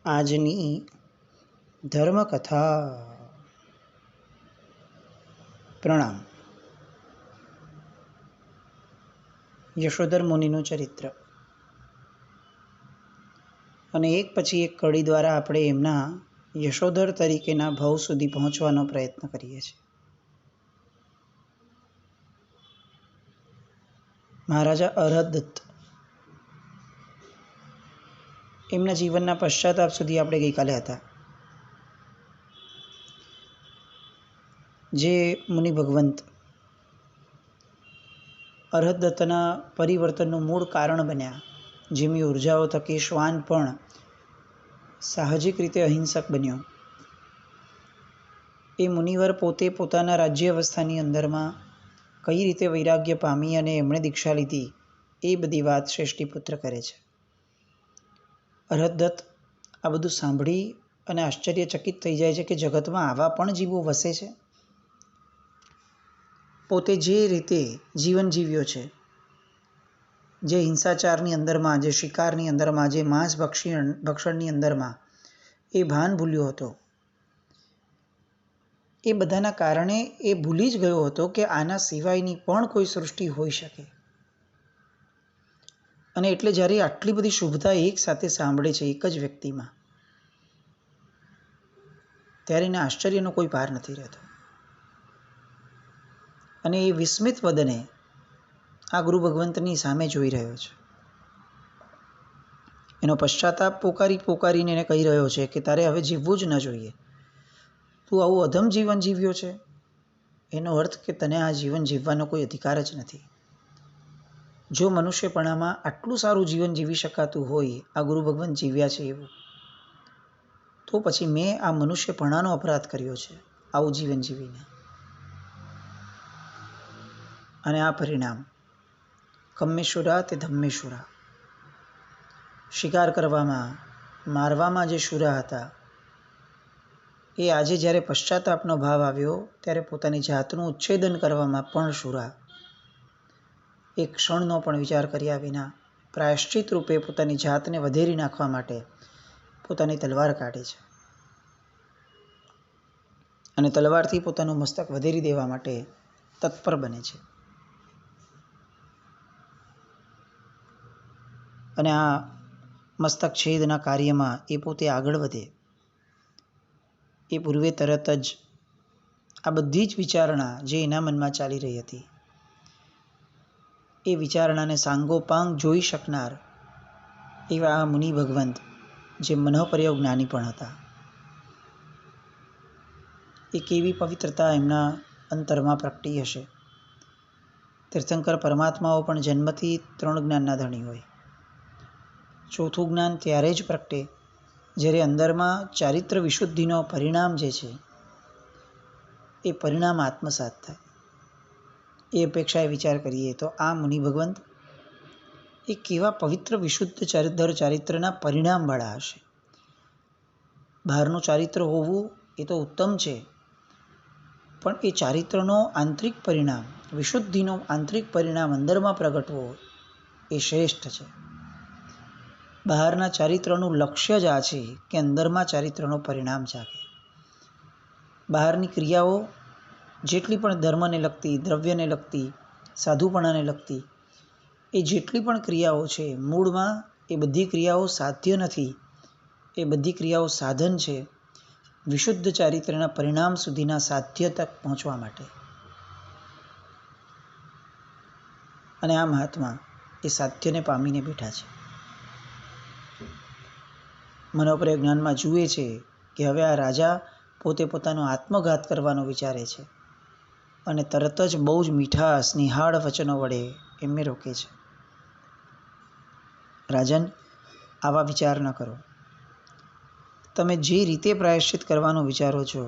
આજની ધર્મકથા. પ્રણામ. યશોધર મુનિનું ચરિત્ર અને એક પછી એક કડી દ્વારા આપણે એમના યશોધર તરીકેના ભાવ સુધી પહોંચવાનો પ્રયત્ન કરીએ છીએ. મહારાજા અરહદત્ત એમના જીવનના પશ્ચાતાપ સુધી આપણે ગઈકાલે હતા. જે મુનિ ભગવંત અરહદત્તના પરિવર્તનનું મૂળ કારણ બન્યા, જેમની ઉર્જાઓ થકી શ્વાન પણ સાહજિક રીતે અહિંસક બન્યો. એ મુનિવર પોતે પોતાના રાજ્ય અવસ્થાની અંદરમાં કઈ રીતે વૈરાગ્ય પામી અને એમણે દીક્ષા લીધી, એ બધી વાત શ્રેષ્ઠીપુત્ર કરે છે. અરહદત્ત આ બધું સાંભળી અને આશ્ચર્યચકિત થઈ જાય છે કે જગતમાં આવા પણ જીવો વસે છે. પોતે જે રીતે જીવન જીવ્યો છે, જે હિંસાચારની અંદરમાં, જે શિકારની અંદરમાં, જે માંસ ભક્ષણની અંદરમાં એ ભાન ભૂલ્યો હતો, એ બધાના કારણે એ ભૂલી જ ગયો હતો કે આના સિવાયની પણ કોઈ સૃષ્ટિ હોઈ શકે. અને એટલે જ્યારે આટલી બધી શુભતા એક સાથે સાંભળે છે એક જ વ્યક્તિમાં, ત્યારે એને આશ્ચર્યનો કોઈ પાર નથી રહેતો. અને એ વિસ્મિત વદને આ ગુરુ ભગવંતની સામે જોઈ રહ્યો છે. એનો પશ્ચાતાપ પોકારીને એને કહી રહ્યો છે કે તારે હવે જીવવું જ ન જોઈએ. તું આવું અધમ જીવન જીવ્યો છે, એનો અર્થ કે તને આ જીવન જીવવાનો કોઈ અધિકાર જ નથી. જો મનુષ્યપણામાં આટલું સારું જીવન જીવી શકાતું હોય, આ ગુરુ ભગવંત જીવ્યા છે એવું, તો પછી મેં આ મનુષ્યપણાનો અપરાધ કર્યો છે આવું જીવન જીવીને. અને આ પરિણામ કમ્મેશુરા તે ધમ્મેશુરા, શિકાર કરવામાં, મારવામાં જે શુરા હતા, એ આજે જ્યારે પશ્ચાતાપનો ભાવ આવ્યો ત્યારે પોતાની જાતનું ઉચ્છેદન કરવામાં પણ શુરા. એક ક્ષણનો પણ વિચાર કર્યા વિના પ્રાયશ્ચિત રૂપે પોતાની જાતને વધેરી નાખવા માટે પોતાની તલવાર કાઢે છે અને તલવારથી પોતાનું મસ્તક વધેરી દેવા માટે તત્પર બને છે. અને આ મસ્તક છેદના કાર્યમાં એ પોતે આગળ વધે એ પૂર્વે તરત જ આ બધી જ વિચારણા જે એના મનમાં ચાલી રહી હતી, એ વિચારણાને સાંગોપાંગ જોઈ શકનાર એવા આ મુનિ ભગવંત, જે મનઃપર્યો જ્ઞાની પણ હતા, એ કેવી પવિત્રતા એમના અંતરમાં પ્રગટી હશે. તીર્થંકર પરમાત્માઓ પણ જન્મથી 3 જ્ઞાનના ધણી હોય. ચોથું જ્ઞાન ત્યારે જ પ્રગટે જ્યારે અંદરમાં ચારિત્ર વિશુદ્ધિનો પરિણામ જે છે એ પરિણામ આત્મસાત થાય. એ અપેક્ષાએ વિચાર કરીએ તો આ મુનિ ભગવંત એ કેવા પવિત્ર વિશુદ્ધ ચારિત્રના પરિણામવાળા હશે. બહારનું ચારિત્ર હોવું એ તો ઉત્તમ છે, પણ એ ચારિત્રનો આંતરિક પરિણામ, વિશુદ્ધિનો આંતરિક પરિણામ અંદરમાં પ્રગટવો એ શ્રેષ્ઠ છે. બહારના ચારિત્રનું લક્ષ્ય જ આ છે કે અંદરમાં ચારિત્રનો પરિણામ જાગે. બહારની ક્રિયાઓ જેટલી પણ ધર્મને લગતી, દ્રવ્યને લગતી, સાધુપણાને લગતી, એ જેટલી પણ ક્રિયાઓ છે, મૂળમાં એ બધી ક્રિયાઓ સાધ્ય નથી. એ બધી ક્રિયાઓ સાધન છે વિશુદ્ધ ચારિત્રના પરિણામ સુધીના સાધ્ય તક પહોંચવા માટે. અને આ મહાત્મા એ સાધ્યને પામીને બેઠા છે. મનોપર્ય જ્ઞાનમાં જુએ છે કે હવે આ રાજા પોતે પોતાનો આત્મઘાત કરવાનો વિચારે છે અને તરત જ બહુ જ મીઠા સ્નેહાળ વચનો વડે એમને રોકે છે. રાજન, આવા વિચાર ન કરો. તમે જે રીતે પ્રાયશ્ચિત કરવાનું વિચારો છો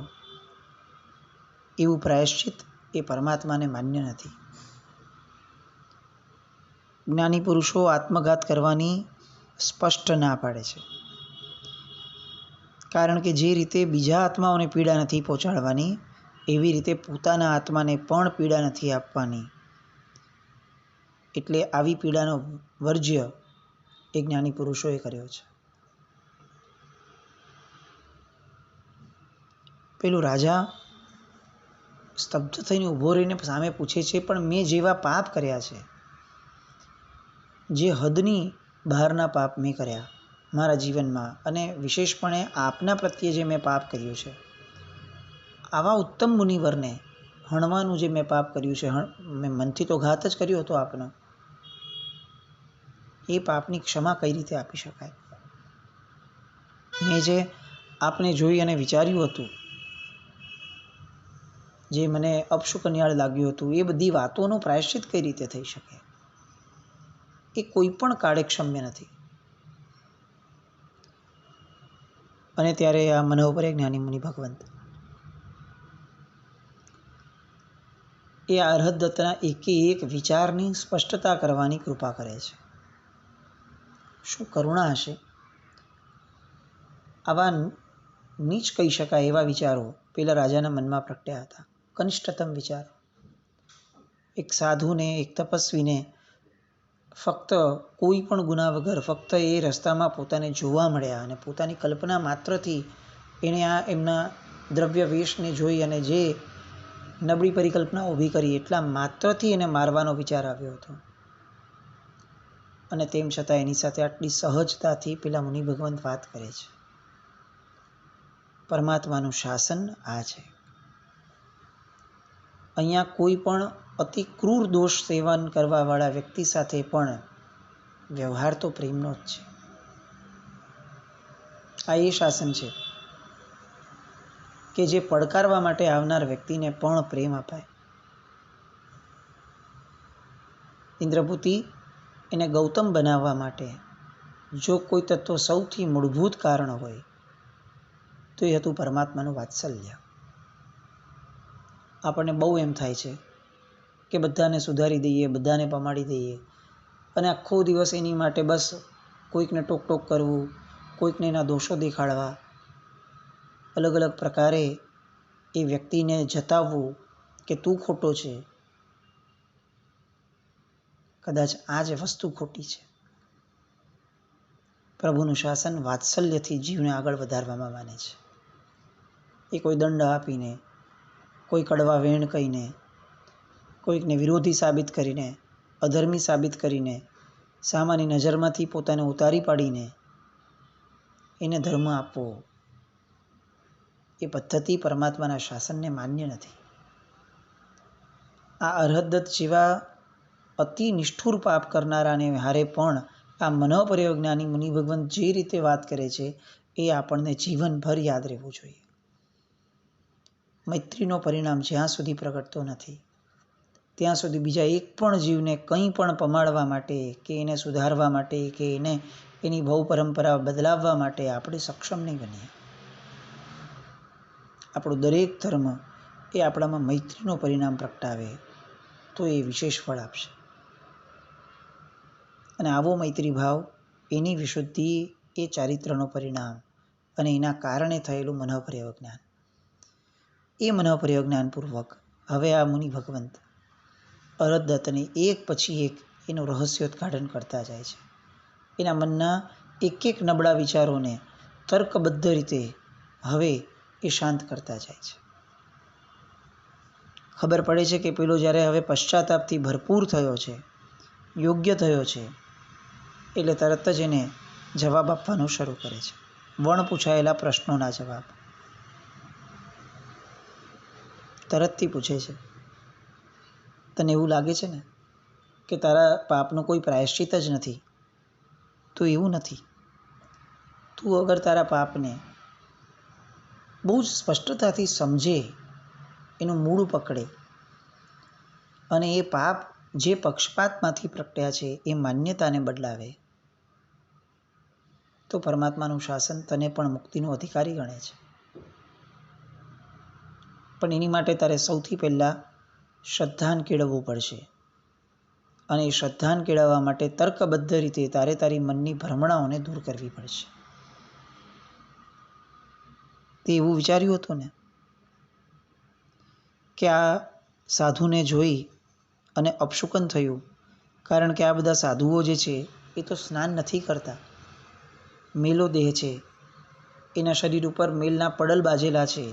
એવું પ્રાયશ્ચિત એ પરમાત્માને માન્ય નથી. જ્ઞાની પુરુષો આત્મઘાત કરવાની સ્પષ્ટ ના પાડે છે, કારણ કે જે રીતે બીજા આત્માઓને પીડા નથી પહોંચાડવાની, એવી રીતે પોતાના આત્માને પણ પીડા નથી આપવાની. એટલે આવી પીડાનો વર્જ્ય એ જ્ઞાની પુરુષોએ કર્યો છે. પેલું રાજા સ્તબ્ધ થઈને ઊભો રહીને સામે પૂછે છે, પણ મેં જેવા પાપ કર્યા છે, જે હદની બહારના પાપ મેં કર્યા મારા જીવનમાં, અને વિશેષપણે આપના પ્રત્યે જે મેં પાપ કર્યું છે, આવા ઉત્તમ મુનિવરને હણવાનું જે મેં પાપ કર્યું છે, મેં મનથી તો ઘાત જ કર્યો હતો આપનો, એ પાપની ક્ષમા કઈ રીતે આપી શકાય? મેં જે આપને જોઈ અને વિચાર્યું હતું, જે મને અપશુકનિયાળ લાગ્યું હતું, એ બધી વાતોનું પ્રાયશ્ચિત કઈ રીતે થઈ શકે? એ કોઈ પણ કાળે ક્ષમ્ય નથી. અને ત્યારે આ મનોહર જ્ઞાની મુનિ ભગવંત એ અરહદત્તના એકે એક વિચારની સ્પષ્ટતા કરવાની કૃપા કરે છે. શું કરુણા હશે! આવા નીચ કહી શકાય એવા વિચારો પેલા રાજાના મનમાં પ્રગટ્યા હતા. કનિષ્ઠતમ વિચારો. એક સાધુને, એક તપસ્વીને ફક્ત કોઈ પણ ગુના વગર ફક્ત એ રસ્તામાં પોતાને જોવા મળ્યા, અને પોતાની કલ્પના માત્રથી એણે આ એમના દ્રવ્ય વેશને જોઈ અને જે નબળી પરિકલ્પના ઊભી કરી, એટલા માત્રથી એને મારવાનો વિચાર આવ્યો હતો. અને તેમ છતાં એની સાથે આટલી સહજતાથી પેલા મુનિ ભગવંત વાત કરે છે. પરમાત્માનું શાસન આ છે. અહીંયા કોઈ પણ અતિ ક્રૂર દોષ સેવન કરવાવાળા વ્યક્તિ સાથે પણ વ્યવહાર તો પ્રેમનો જ છે. આ એ શાસન છે કે જે પડકારવા માટે આવનાર વ્યક્તિને પણ પ્રેમ અપાય. ઇન્દ્રભૂતિ એને ગૌતમ બનાવવા માટે જો કોઈ તત્વ સૌથી મૂળભૂત કારણ હોય તો એ હતું પરમાત્માનું વાત્સલ્ય. આપણને બહુ એમ થાય છે કે બધાને સુધારી દઈએ, બધાને પમાડી દઈએ, અને આખો દિવસ એની માટે બસ કોઈકને ટોક કરવું, કોઈકને એના દોષો દેખાડવા, અલગ અલગ પ્રકારે એ વ્યક્તિને જતાવવું કે તું ખોટો છે. કદાચ આ જ વસ્તુ ખોટી છે. પ્રભુનું શાસન વાત્સલ્યથી જીવને આગળ વધારવામાં માને છે. એ કોઈ દંડ આપીને, કોઈ કડવા વેણ કહીને, કોઈકને વિરોધી સાબિત કરીને, અધર્મી સાબિત કરીને, સામાની નજરમાંથી પોતાને ઉતારી પાડીને એને ધર્મ આપવો, એ પદ્ધતિ પરમાત્માના શાસનને માન્ય નથી. આ અરહદત્ત જેવા અતિ નિષ્ઠુર પાપ કરનારાને હારે પણ આ મનોપર્યજ્ઞાની મુનિ ભગવંત જે રીતે વાત કરે છે, એ આપણને જીવનભર યાદ રહેવું જોઈએ. મૈત્રીનો પરિણામ જ્યાં સુધી પ્રગટતો નથી, ત્યાં સુધી બીજા એક પણ જીવને કંઈ પણ પમાડવા માટે, કે એને સુધારવા માટે, કે એને એની ભવ પરંપરા બદલાવવા માટે આપણે સક્ષમ નહીં બનીએ. આપણો દરેક ધર્મ એ આપણામાં મૈત્રીનો પરિણામ પ્રગટાવે તો એ વિશેષ ફળ આપશે. અને આવો મૈત્રી ભાવ, એની વિશુદ્ધિ, એ ચારિત્રનો પરિણામ, અને એના કારણે થયેલું મનોપર્યજ્ઞાન. એ મનોપર્યજ્ઞાનપૂર્વક હવે આ મુનિ ભગવંત અરહદત્તને એક પછી એક એનું રહસ્યોદ્ઘાટન કરતા જાય છે. એના મનના એક એક નબળા વિચારોને તર્કબદ્ધ રીતે હવે એ શાંત કરતા જાય છે. ખબર પડે છે કે પેલો જ્યારે હવે પશ્ચાતાપથી ભરપૂર થયો છે, યોગ્ય થયો છે, એટલે તરત જ એને જવાબ આપવાનું શરૂ કરે છે. વણ પૂછાયેલા પ્રશ્નોના જવાબ તરતથી પૂછે છે. તને એવું લાગે છે ને કે તારા પાપનું કોઈ પ્રાયશ્ચિત જ નથી? તો એવું નથી. તું અગર તારા પાપને બહુ જ સ્પષ્ટતાથી સમજે, એનું મૂળ પકડે, અને એ પાપ જે પક્ષપાતમાંથી પ્રગટ્યા છે એ માન્યતાને બદલાવે, તો પરમાત્માનું શાસન તને પણ મુક્તિનો અધિકારી ગણે છે. પણ એની માટે તારે સૌથી પહેલાં શ્રદ્ધાન કેળવવું પડશે. અને એ શ્રદ્ધાન કેળવવા માટે તર્કબદ્ધ રીતે તારે તારી મનની ભ્રમણાઓને દૂર કરવી પડશે. તે એવું વિચાર્યું હતું ને કે આ સાધુને જોઈ અને અપશુકન થયું, કારણ કે આ બધા સાધુઓ જે છે એ તો સ્નાન નથી કરતા. મેલો દેહ છે, એના શરીર ઉપર મેલના પડલ બાજેલા છે,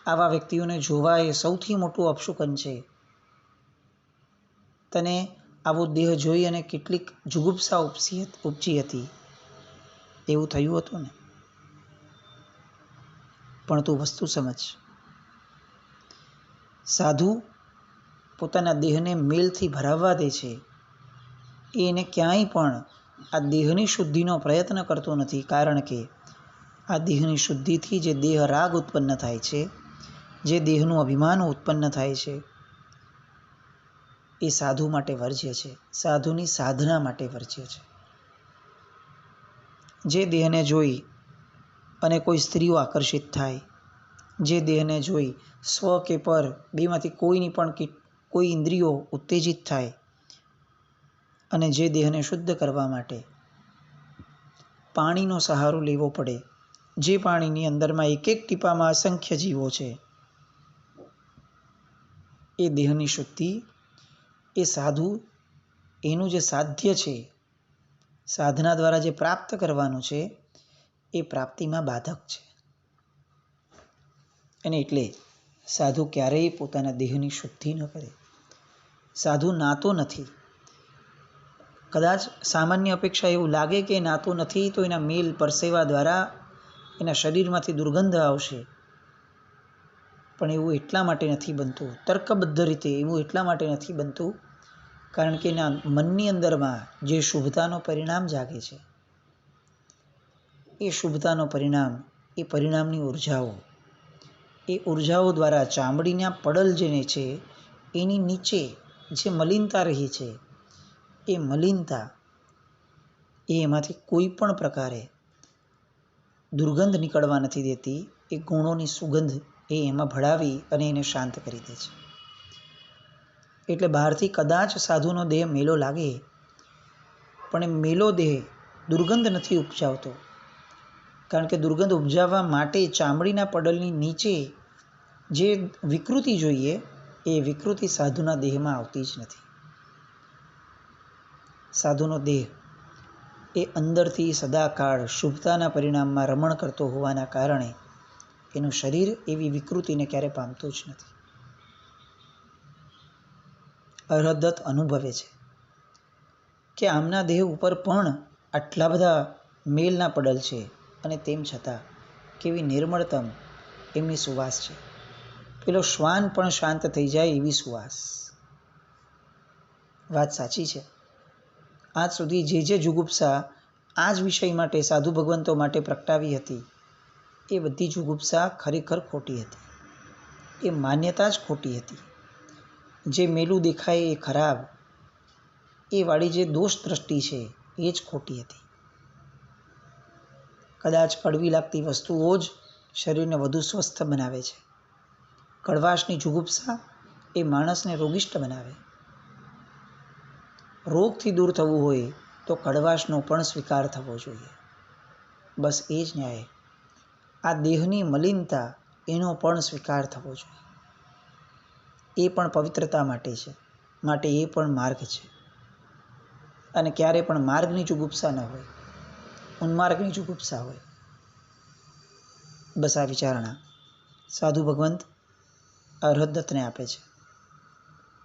આવા વ્યક્તિઓને જોવા એ સૌથી મોટું અપશુકન છે. તને આવો દેહ જોઈ અને કેટલીક જુગુપ્સા ઉપજી હતી, એવું થયું હતું ને? પણ તું વસ્તુ સમજ. સાધુ પોતાના દેહને મેલથી ભરાવવા દે છે. એને ક્યાંય પણ આ દેહની શુદ્ધિનો પ્રયત્ન કરતો નથી, કારણ કે આ દેહની શુદ્ધિથી જે દેહ રાગ ઉત્પન્ન થાય છે, જે દેહનું અભિમાન ઉત્પન્ન થાય છે, એ સાધુ માટે વર્જ્ય છે, સાધુની સાધના માટે વર્જ્ય છે. જે દેહને જોઈ અને કોઈ સ્ત્રીઓ આકર્ષિત થાય, જે દેહને જોઈ સ્વ કે પર બેમાંથી કોઈની પણ કોઈ ઇન્દ્રિયો ઉત્તેજિત થાય, અને જે દેહને શુદ્ધ કરવા માટે પાણીનો સહારો લેવો પડે, જે પાણીની અંદરમાં એક એક ટીપામાં અસંખ્ય જીવો છે, એ દેહની શુદ્ધિ, એ સાધુ એનું જે સાધ્ય છે, સાધના દ્વારા જે પ્રાપ્ત કરવાનું છે, એ પ્રાપ્તિમાં બાધક છે. અને એટલે સાધુ ક્યારેય પોતાના દેહની શુદ્ધિ ન કરે. સાધુ નાતો નથી. કદાચ સામાન્ય અપેક્ષા એવું લાગે કે નાતો નથી તો એના મેલ પરસેવા દ્વારા એના શરીરમાંથી દુર્ગંધ આવશે, પણ એવું એટલા માટે નથી બનતું, તર્કબદ્ધ રીતે એવું એટલા માટે નથી બનતું, કારણ કે એના મનની અંદરમાં જે શુભતાનો પરિણામ જાગે છે, એ શુભતાનો પરિણામ, એ પરિણામની ઉર્જાઓ, એ ઉર્જાઓ દ્વારા ચામડીના પડલ જેને છે એની નીચે જે મલિનતા રહી છે, એ મલિનતા એ એમાંથી કોઈ પણ પ્રકારે દુર્ગંધ નીકળવા નથી દેતી. એ ગુણોની સુગંધ એ એમાં ભળાવી અને એને શાંત કરી દે છે. એટલે બહારથી કદાચ સાધુનો દેહ મેલો લાગે, પણ એ મેલો દેહ દુર્ગંધ નથી ઉપજાવતો, કારણ કે દુર્ગંધ ઉપજાવવા માટે ચામડીના પડલની નીચે જે વિકૃતિ જોઈએ, એ વિકૃતિ સાધુના દેહમાં આવતી જ નથી. સાધુનો દેહ એ અંદરથી સદાકાળ શુભતાના પરિણામમાં રમણ કરતો હોવાના કારણે એનું શરીર એવી વિકૃતિને ક્યારે પામતું જ નથી. અરહદત્ત અનુભવે છે કે આમના દેહ ઉપર પણ આટલા બધા મેલના પડલ છે, અને તેમ છતાં કેવી નિર્મળતમ એમની સુવાસ છે. પેલો શ્વાન પણ શાંત થઈ જાય એવી સુવાસ. વાત સાચી છે. આજ સુધી જે જુગુપ્સા આ જ વિષય માટે સાધુ ભગવંતો માટે પ્રગટાવી હતી, એ બધી જુગુપ્સા ખરેખર ખોટી હતી. એ માન્યતા જ ખોટી હતી. જે મેલું દેખાય એ ખરાબ, એ વાળી જે દોષ દ્રષ્ટિ છે એ જ ખોટી હતી. કદાચ કડવી લાગતી વસ્તુઓ જ શરીરને વધુ સ્વસ્થ બનાવે છે. કડવાશની જુગુપ્સા એ માણસને રોગિષ્ટ બનાવે. રોગથી દૂર થવું હોય તો કડવાશનો પણ સ્વીકાર થવો જોઈએ. બસ એ જ ન્યાય. આ દેહની મલિનતા એનો પણ સ્વીકાર થવો જોઈએ. એ પણ પવિત્રતા માટે છે, માટે એ પણ માર્ગ છે. અને ક્યારે પણ માર્ગની જુગુપ્સા ન હોય, ઉન્માર્ગની જુગુપ્સા હોય. બસ આ વિચારણા સાધુ ભગવંત અરહદત્તને આપે છે.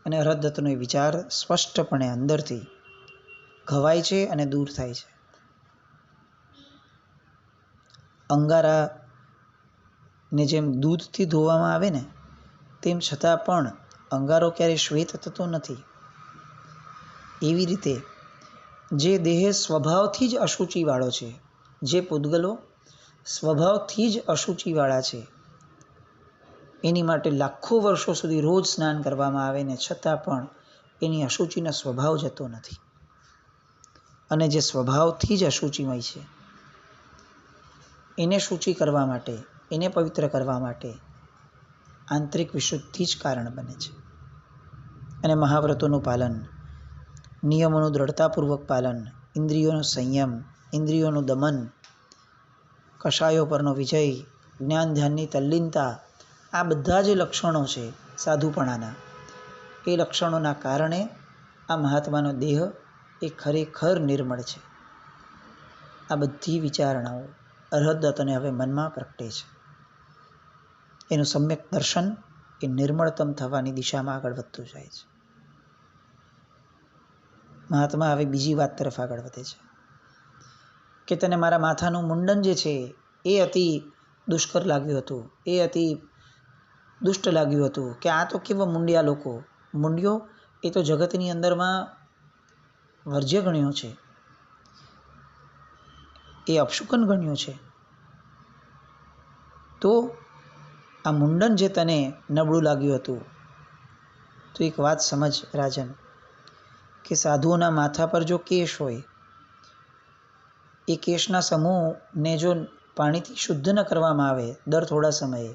અને અરહદત્તનો એ વિચાર સ્પષ્ટપણે અંદરથી ઘવાય છે અને દૂર થાય છે. અંગારાને જેમ દૂધથી ધોવામાં આવે ને, તેમ છતાં પણ અંગારો ક્યારે શ્વેત થતો નથી. એવી રીતે જે દેહ સ્વભાવથી જ અશુચિવાળો છે, જે પૂદગલો સ્વભાવથી જ અશુચિવાળા છે, એની માટે લાખો વર્ષો સુધી રોજ સ્નાન કરવામાં આવે ને છતાં પણ એની અશુચિનો સ્વભાવ જતો નથી. અને જે સ્વભાવથી જ અશુચિમય છે, એને શુચિ કરવા માટે, એને પવિત્ર કરવા માટે આંતરિક વિશુદ્ધિ જ કારણ બને છે. અને મહાવ્રતોનું પાલન, નિયમોનું દ્રઢતાપૂર્વક પાલન, ઇન્દ્રિયોનો સંયમ, ઇન્દ્રિયોનું દમન, કષાયો પરનો વિજય, જ્ઞાન ધ્યાનની તલ્લીનતા, આ બધા જે લક્ષણો છે સાધુપણાના, એ લક્ષણોના કારણે આ મહાત્માનો દેહ એ ખરેખર નિર્મળ છે. આ બધી વિચારણાઓ અરહદત્તને હવે મનમાં પ્રગટે છે. એનું સમ્યક દર્શન એ નિર્મળતમ થવાની દિશામાં આગળ વધતું જાય છે. મહાત્મા હવે બીજી વાત તરફ આગળ વધે છે કે તને મારા માથાનું મુંડન જે છે એ અતિ દુષ્કર લાગ્યું હતું, એ અતિ દુષ્ટ લાગ્યું હતું કે આ તો કેવા મુંડિયા લોકો. મુંડિયો એ તો જગતની અંદરમાં વર્જ્ય ગણ્યો છે, એ અપશુકન ગણ્યો છે. તો આ મુંડન જે તને નબળું લાગ્યું હતું, તો એક વાત સમજ રાજન કે સાધુઓના માથા પર જો કેશ હોય, એ કેશના સમૂહને જો પાણીથી શુદ્ધ ન કરવામાં આવે દર થોડા સમયે,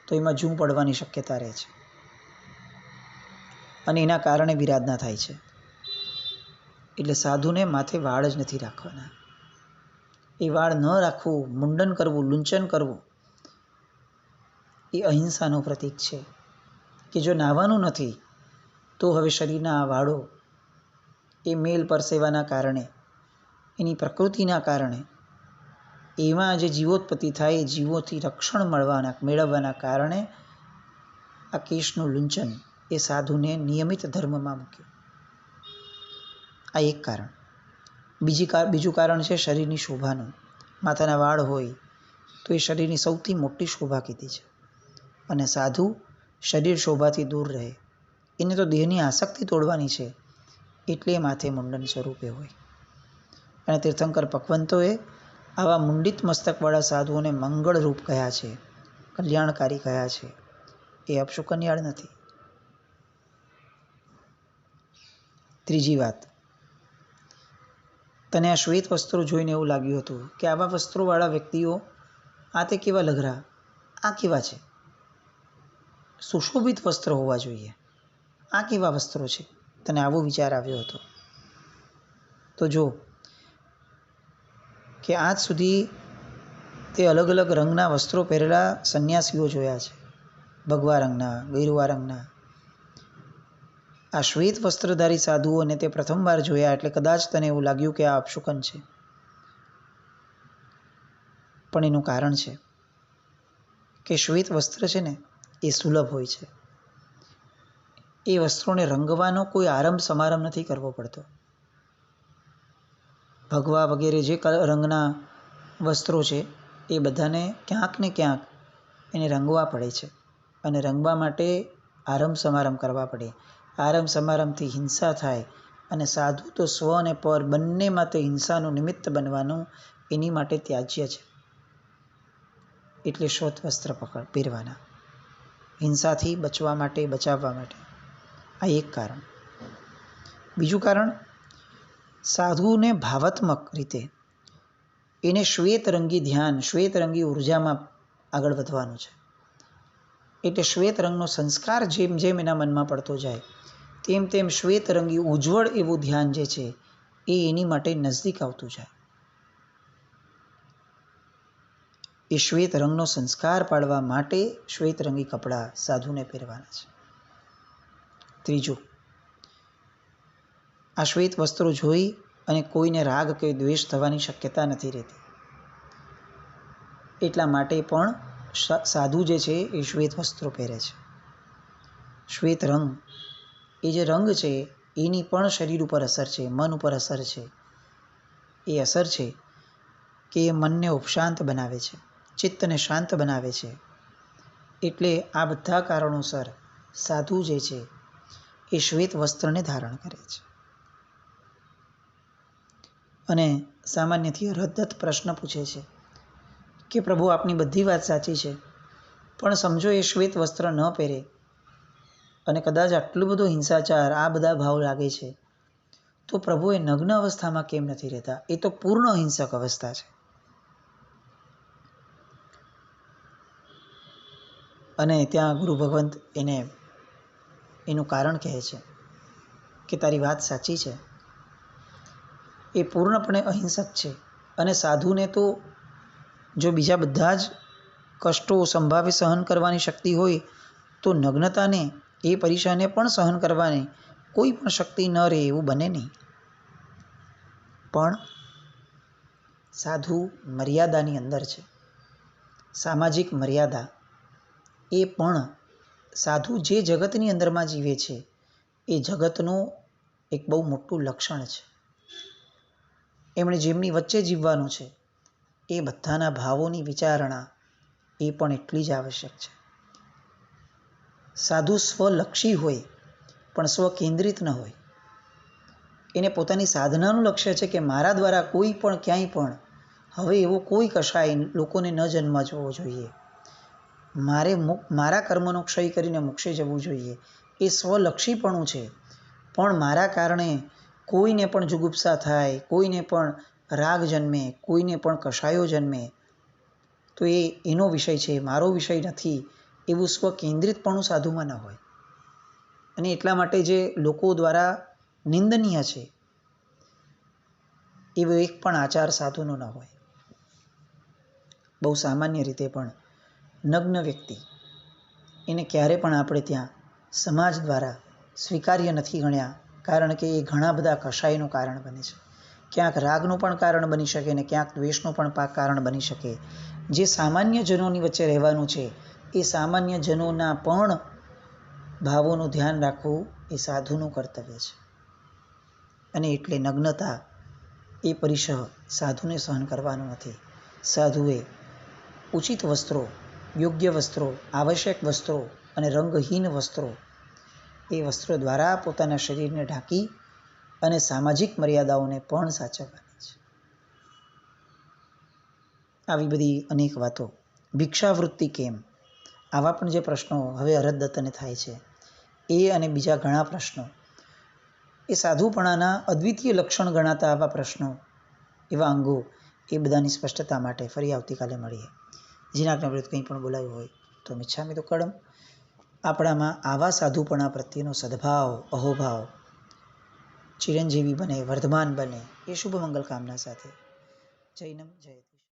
તો એમાં જૂ પડવાની શક્યતા રહે છે અને એના કારણે વિરાધના થાય છે. એટલે સાધુને માથે વાળ જ નથી રાખવાના. એ વાળ ન રાખવું, મુંડન કરવું, લૂંચન કરવું એ અહિંસાનું પ્રતીક છે કે જો નાહવાનું નથી તો હવે શરીરના આ વાળો એ મેલ પરસેવાના કારણે, એની પ્રકૃતિના કારણે એમાં જે જીવોત્પત્તિ થાય એ જીવોથી રક્ષણ મેળવવાના કારણે આ કેશનું લૂંચન એ સાધુને નિયમિત ધર્મમાં મૂક્યું. આ એક કારણ. બીજું કારણ છે શરીરની શોભાનું. માથાના વાળ હોય તો એ શરીરની સૌથી મોટી શોભા કીધી છે અને સાધુ શરીર શોભાથી દૂર રહે. એને તો દેહની આસક્તિ તોડવાની છે એટલે માથે મુંડન સ્વરૂપે હોય. અને તીર્થંકર પખવંતોએ આવા મુંડિત મસ્તકવાળા સાધુઓને મંગળરૂપ કહ્યા છે, કલ્યાણકારી કહ્યા છે. એ અપશુકનિયાળ નથી. ત્રીજી વાત, તને આ શ્વેત વસ્ત્રો જોઈને એવું લાગ્યું હતું કે આવા વસ્ત્રોવાળા વ્યક્તિઓ આ તે કેવા લઘરા, આ કેવા છે, સુશોભિત વસ્ત્રો હોવા જોઈએ, આ કેવા વસ્ત્રો છે, તને આવો વિચાર આવ્યો હતો. તો જો કે આજ સુધી તે અલગ અલગ રંગના વસ્ત્રો પહેરેલા સંન્યાસીઓ જોયા છે, ભગવા રંગના, ગેરુવા રંગના. આ શ્વેત વસ્ત્રધારી સાધુઓને તે પ્રથમવાર જોયા એટલે કદાચ તને એવું લાગ્યું કે આ અપશુકન છે. પણ એનું કારણ છે કે શ્વેત વસ્ત્ર છે ને એ સુલભ હોય છે. એ વસ્ત્રોને રંગવાનો કોઈ આરંભ સમારંભ નથી કરવો પડતો. ભગવા વગેરે જે રંગના વસ્ત્રો છે એ બધાને ક્યાંક ને ક્યાંક એને રંગવા પડે છે અને રંગવા માટે આરંભ સમારંભ કરવા પડે. આરંભ સમારંભથી હિંસા થાય અને સાધુ તો સ્વ અને પર બંને માટે હિંસાનું નિમિત્ત બનવાનું એની માટે ત્યાજ્ય છે. એટલે શ્વેત વસ્ત્ર પહેરવાના, હિંસાથી બચવા માટે, બચાવવા માટે. આ એક કારણ. બીજું કારણ, સાધુને ભાવાત્મક રીતે એને શ્વેત રંગી ધ્યાન, શ્વેત રંગી ઉર્જામાં આગળ વધવાનું છે. એટલે શ્વેત રંગનો સંસ્કાર જેમ જેમ એના મનમાં પડતો જાય તેમ તેમ શ્વેત રંગી ઉજ્જવળ એવું ધ્યાન જે છે એ એની માટે નજદીક આવતું જાય. એ શ્વેત રંગનો સંસ્કાર પાડવા માટે શ્વેત રંગી કપડાં સાધુને પહેરવાના છે. ત્રીજું, આ શ્વેત વસ્ત્રો જોઈ અને કોઈને રાગ કે દ્વેષ થવાની શક્યતા નથી રહેતી. એટલા માટે પણ સાધુ જે છે એ શ્વેત વસ્ત્રો પહેરે છે. શ્વેત રંગ એ જે રંગ છે એની પણ શરીર ઉપર અસર છે, મન ઉપર અસર છે. એ અસર છે કે એ મનને ઉપશાંત બનાવે છે, ચિત્તને શાંત બનાવે છે. એટલે આ બધા કારણોસર સાધુ જે છે એ શ્વેત વસ્ત્રને ધારણ કરે છે. અને સામાન્યથી હૃદત પ્રશ્ન પૂછે છે કે પ્રભુ આપની બધી વાત સાચી છે, પણ સમજો એ શ્વેત વસ્ત્ર ન પહેરે અને કદાચ આટલું બધું હિંસાચાર, આ બધા ભાવ લાગે છે, તો પ્રભુ એ નગ્ન અવસ્થામાં કેમ નથી રહેતા? એ તો પૂર્ણ અહિંસક અવસ્થા છે. અને ત્યાં ગુરુ ભગવંત એનું કારણ કહે છે કે તારી વાત સાચી છે, એ પૂર્ણપણે અહિંસક છે. અને સાધુને તો જો બીજા બધા જ કષ્ટો સંભાવે સહન કરવાની શક્તિ હોય તો નગ્નતાને, એ પરીક્ષાને પણ સહન કરવાની કોઈ પણ શક્તિ ન રહે એવું બને નહીં. પણ સાધુ મર્યાદાની અંદર છે, સામાજિક મર્યાદા. એ પણ સાધુ જે જગતની અંદરમાં જીવે છે એ જગતનું એક બહુ મોટું લક્ષણ છે. એમણે જેમની વચ્ચે જીવવાનું છે એ બધાના ભાવોની વિચારણા એ પણ એટલી જ આવશ્યક છે. સાધુ સ્વલક્ષી હોય પણ સ્વકેન્દ્રિત ન હોય. એને પોતાની સાધનાનું લક્ષ્ય છે કે મારા દ્વારા કોઈ પણ ક્યાંય પણ હવે એવો કોઈ કશાય લોકોને ન જન્મવો જોઈએ, મારા કર્મનો ક્ષય કરીને મોક્ષે જવું જોઈએ. એ સ્વલક્ષીપણું છે. પણ મારા કારણે કોઈને પણ જુગુપ્સા થાય, કોઈને પણ રાગ જન્મે, કોઈને પણ કશાયો જન્મે તો એ એનો વિષય છે, મારો વિષય નથી, એવું સ્વકેન્દ્રિતપણું સાધુમાં ન હોય. અને એટલા માટે જે લોકો દ્વારા નિંદનીય છે એવો એક પણ આચાર સાધુનો ન હોય. બહુ સામાન્ય રીતે પણ નગ્ન વ્યક્તિ એને ક્યારે પણ આપણે ત્યાં સમાજ દ્વારા સ્વીકાર્ય નથી ગણ્યા, કારણ કે એ ઘણા બધા કશાયનું કારણ બને છે. ક્યાંક રાગનું પણ કારણ બની શકે ને ક્યાંક દ્વેષનું પણ કારણ બની શકે. જે સામાન્ય જનોની વચ્ચે રહેવાનું છે એ સામાન્ય જનોના પણ ભાવોનું ધ્યાન રાખવું એ સાધુનું કર્તવ્ય છે. અને એટલે નગ્નતા એ પરિસહ સાધુને સહન કરવાનું નથી. સાધુએ ઉચિત વસ્ત્રો, યોગ્ય વસ્ત્રો, આવશ્યક વસ્ત્રો અને રંગહીન વસ્ત્રો એ વસ્ત્રો દ્વારા પોતાના શરીરને ઢાંકી અને સામાજિક મર્યાદાઓને પણ સાચવવાની છે. આવી બધી અનેક વાતો. ભિક્ષાવૃત્તિ કેમ? આવા પણ જે પ્રશ્નો હવે હરદત્તને થાય છે એ અને બીજા ઘણા પ્રશ્નો એ સાધુપણાના અદ્વિતીય લક્ષણ ગણાતા આવા પ્રશ્નો, એવા અંગો એ બધાની સ્પષ્ટતા માટે ફરી આવતીકાલે મળીએ. જીનાજ્ઞા વિરુદ્ધ કંઈ પણ બોલાયું હોય તો મિચ્છામિ દુક્કડમ. આપણામાં આવા સાધુપણા પ્રત્યેનો સદભાવ, અહોભાવ ચિરંજીવી બને, વર્ધમાન બને એ શુભ મંગલ કામના સાથે જૈનમ જયતે.